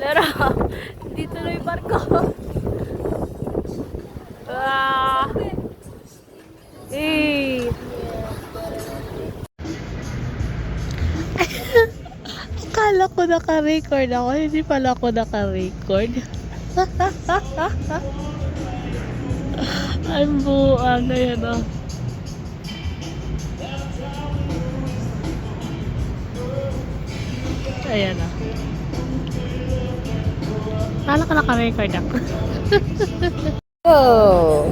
Lero, dito na yung barko. Ah, eh. Akala ko naka-record ako, hindi pala ako naka-record. Ang buang na yan, oh. Ayan, oh. Akala ko naka-record ako. Oh!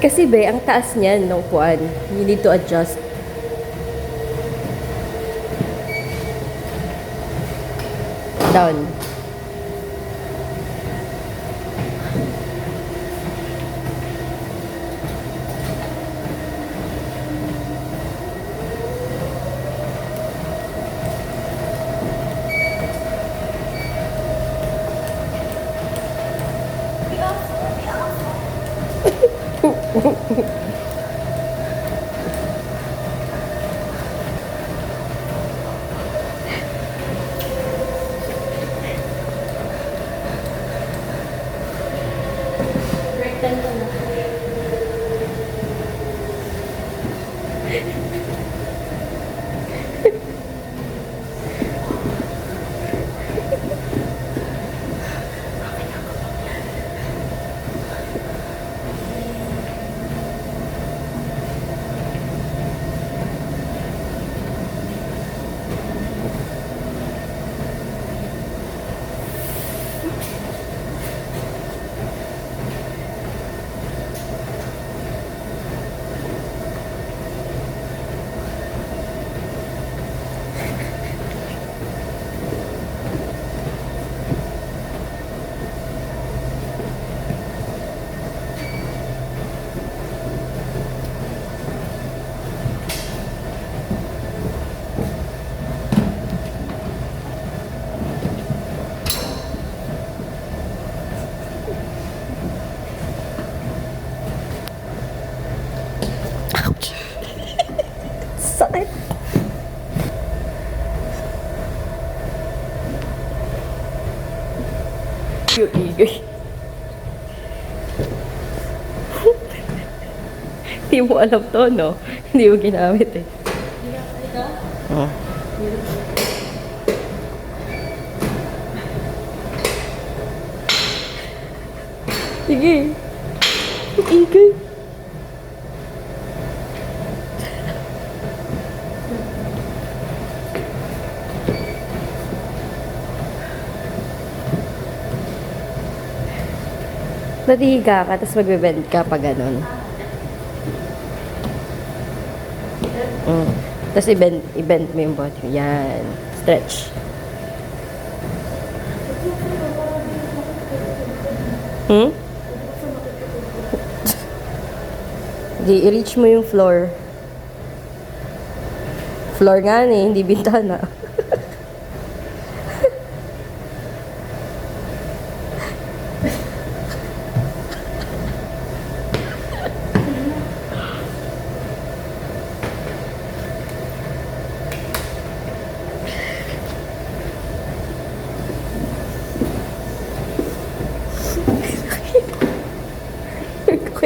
Kasi be, ang taas niyan nung puan. You need to adjust. Down. Sakit. Yung igay. Hindi mo alam to, no? Hindi mo ginamit eh. Oh. Sige. Yung igay. Natihiga ka, tapos magbe-bend ka pa ganun. Tapos i-bend mo yung body. Yan. Stretch. I-reach mo yung floor. Floor nga hindi bintana.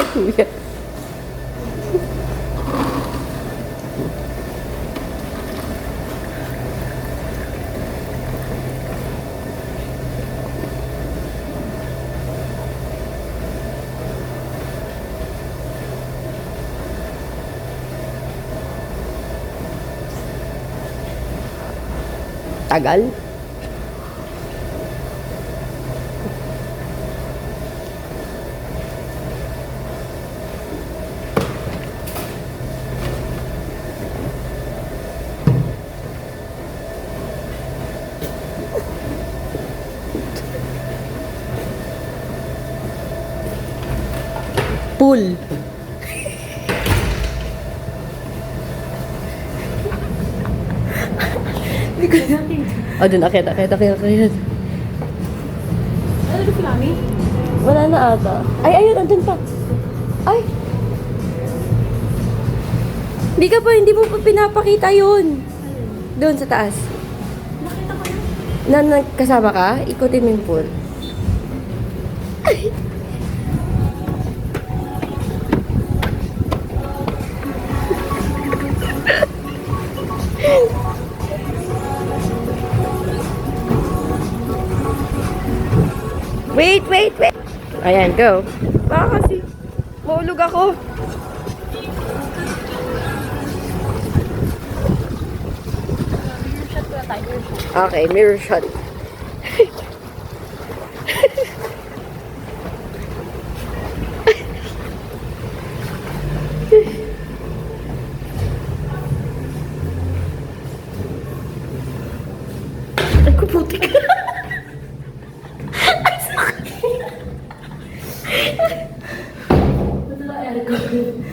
Kuya. tagal. Pool. Hindi ko natin. O, dun, akit. Ano ba namin? Wala na ata. Ay, ayun, andun pa. Ay! Hindi mo pa pinapakita yun. Doon sa taas. Nakita ko na. Nagkasama ka? Ikutin mo yung pool. Wait. Ayan, go. Baka kasi maulog ako. Shot ko na tayo. Okay, mirror shot. Ay, kuputik. Ito na aircon.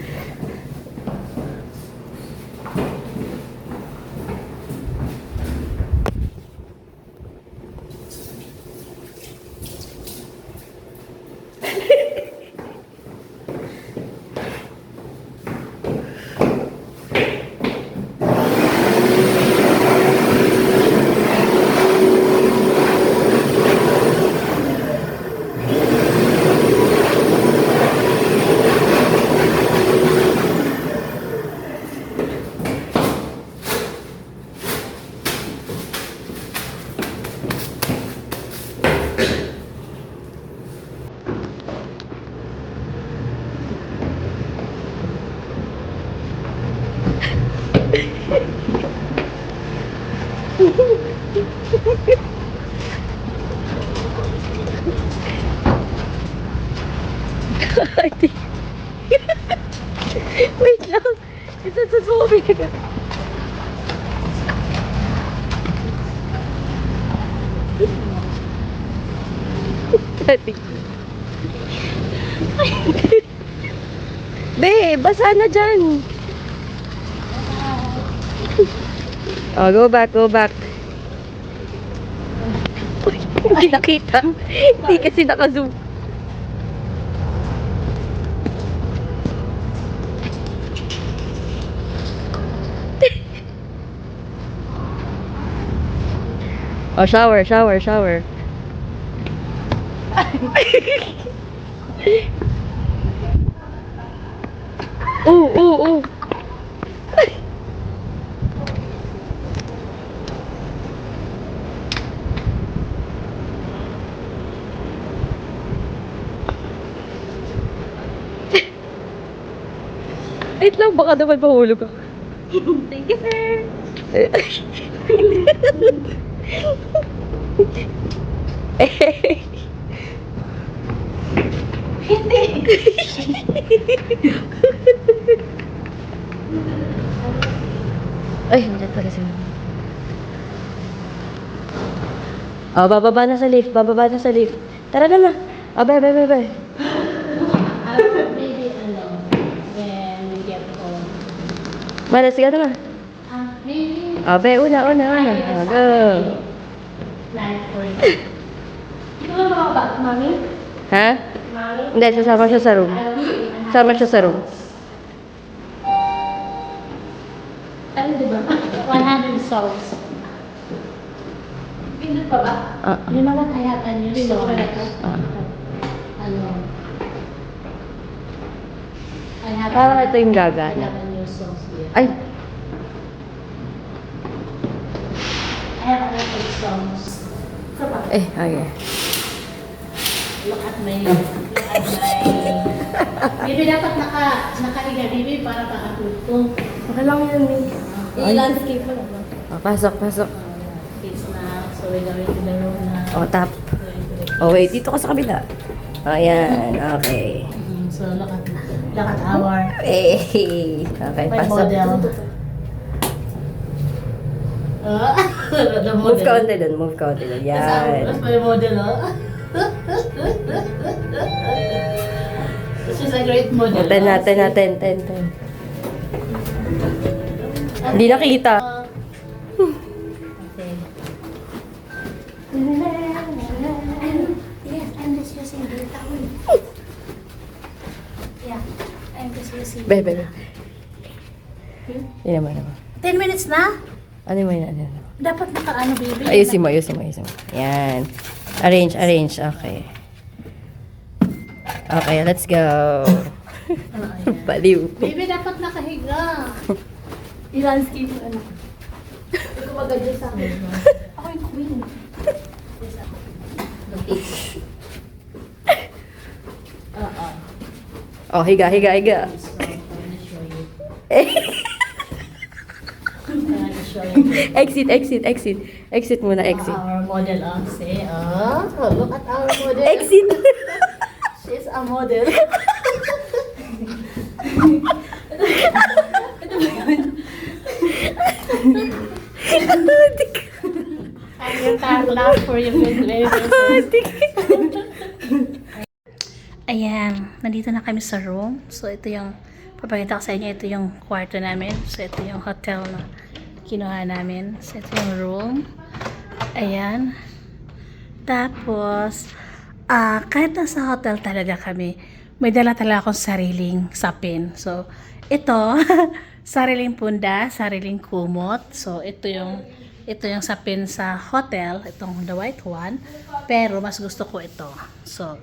Wait lang. Ito sa tubig. Be, basa na dyan. Oh, go back. Uy, hindi nakita. Hindi kasi naka-zoom. Oh, shower. Oo. Wait lang, baka naman mahulog ako. Thank you, sir. Hindi. Ay, nandiyan pala si Mama. Oh, bababa na sa lift. Tara na ma. Oh, bye. Maybe, when we get home. Malas ka na ma. Maybe. Oh, be, una. Oh, go. 9:40. Hindi mo makabag, mami? Ha? Mami? Hindi, sasama siya sa room. Sama siya sa room. Ano, di ba? 100 songs. Pinot pa ba? Yung mga kayatan yung songs. Ano? I have Parang ito yung gagana. 11 new songs here. Ay, I have 11 songs. okay. Look at my... Bibi, dapat nakahiga, Bibi, para makatulog. Okay lang yun, May. I-landscape mo lang. Oh, pasok. Kids na. So, we're going to the room na... O, tap. O, wait. Dito ka sa kabila. Ayan. Okay. So, look at our... Hey. Okay, My pasok. model. The model. Move ka onti dun. Move ka onti dun. Yan. That's my model, She's a great model. 10 natin. 10. Hindi nakita. Okay. Yes, I'm just using the towel. Yeah, I'm just using. Bebe. Hindi naman. 10 minutes na? Ano mo yun? Dapat naka-ano, baby? Ayusin mo. Yan. Arrange. Okay. Okay, let's go. Baliw. Baby, dapat nakahiga. I-landscape mo, ano. Ikaw mag-adyo sa akin. Ako yung queen. Oh, higa. I'm gonna show you. Exit muna, exit. Our model, say, look at our model. Exit! She's a model. I'm your time laugh for you. Ayan, nandito na kami sa room. So, ito yung, papakita ko sa inyo, ito yung kwarto namin. So, ito yung hotel na kinuha namin. So, ito yung room. Ayan. Tapos, kahit nasa hotel talaga kami, may dala talaga akong sariling sapin. So, ito, sariling punda, sariling kumot. So, ito yung sapin sa hotel, itong the white one. Pero, mas gusto ko ito. So,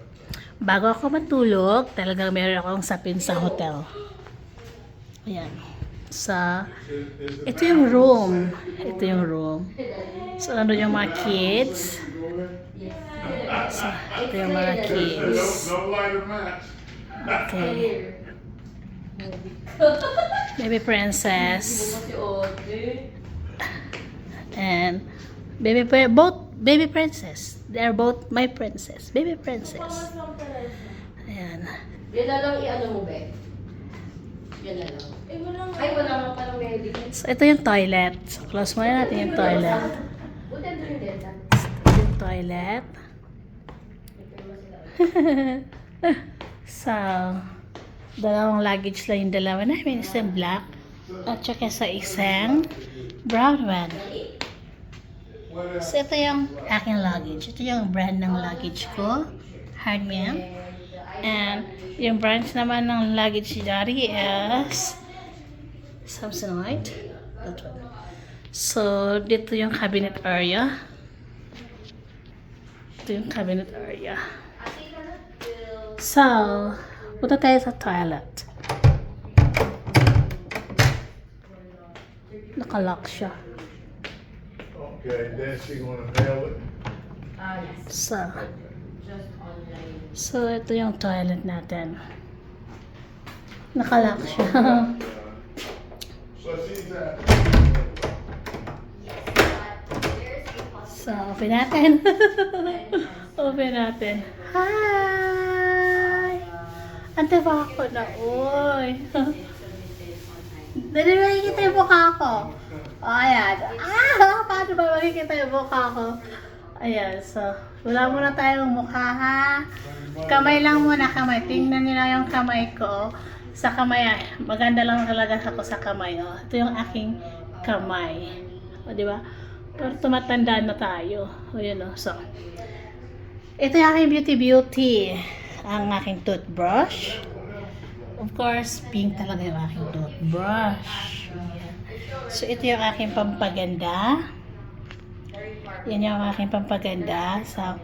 bago ako matulog, talagang meron akong sapin sa hotel. Ayan. Ito yung room. So, nandun yung mga kids. So, ito yung mga kids. Okay. Baby princess. And both baby princess. They are both my princess. Baby princess. Ayan. Yan na lang i-ano mo, be? Yan na lang. Ay, wala nga palang ready. So, ito yung toilet. So, close muna natin yung toilet. Buti ando yung denta. Yung toilet. So, dalawang luggage lang yung dalawa namin. Isang black at saka sa isang brown one. So, ito yung aking luggage. Ito yung brand ng luggage ko. Hardman. And yung brand naman ng luggage ni Daddy is Samsonite. That one. So, dito yung cabinet area. Ito yung cabinet area. So, punta tayo sa toilet. Nakalock siya. Okay, then she gonna nail it. So, ito yung toilet natin. Nakalock siya. So she's at. So, open natin. Open natin. Hi! Ante ba ako na? Uy! Dali ba makikita yung mukha ko? O, ayan. Paano ba makikita yung mukha ko? Ayan, so, wala muna tayong mukha, ha? Kamay lang muna, kamay. Tingnan nyo na yung kamay ko. Sa kamay, maganda lang talaga ako sa kamay. Oh. Ito yung aking kamay. O, di ba? Pero tumatanda na tayo. O, yun, o. So, ito yung aking beauty. Ang aking toothbrush. Of course, pink talaga yung aking toothbrush. Ayan. So, ito yung aking pampaganda. Yan yung aking pampaganda. So,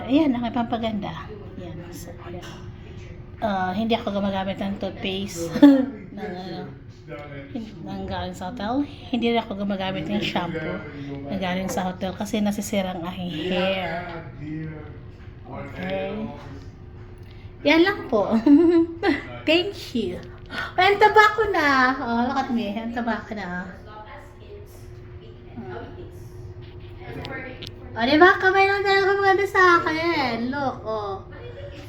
ayan, aking pampaganda. Yan. So, ayan. Hindi ako gumagamit ng toothpaste ng galing sa hotel. Hindi rin ako gumagamit ng shampoo na galing sa hotel kasi nasisira ang aking hair. Okay. Yan lang po. Thank you. Ang taba ko na. Oh, look at me. Ang taba ko na. O, di ba? Kamay lang talaga maganda sa akin. Look, oh.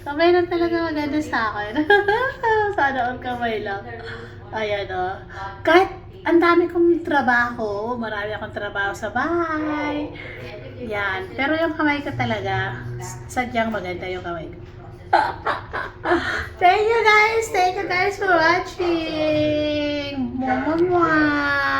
Kamay lang talaga maganda sa akin. Sana all kamay lang. Ayan, oh. Kahit ang dami kong trabaho, marami akong trabaho sa bahay. Yan. Pero yung kamay ko talaga, sadyang maganda yung kamay ko. Thank you guys for watching. Mwah, mwah, mwah.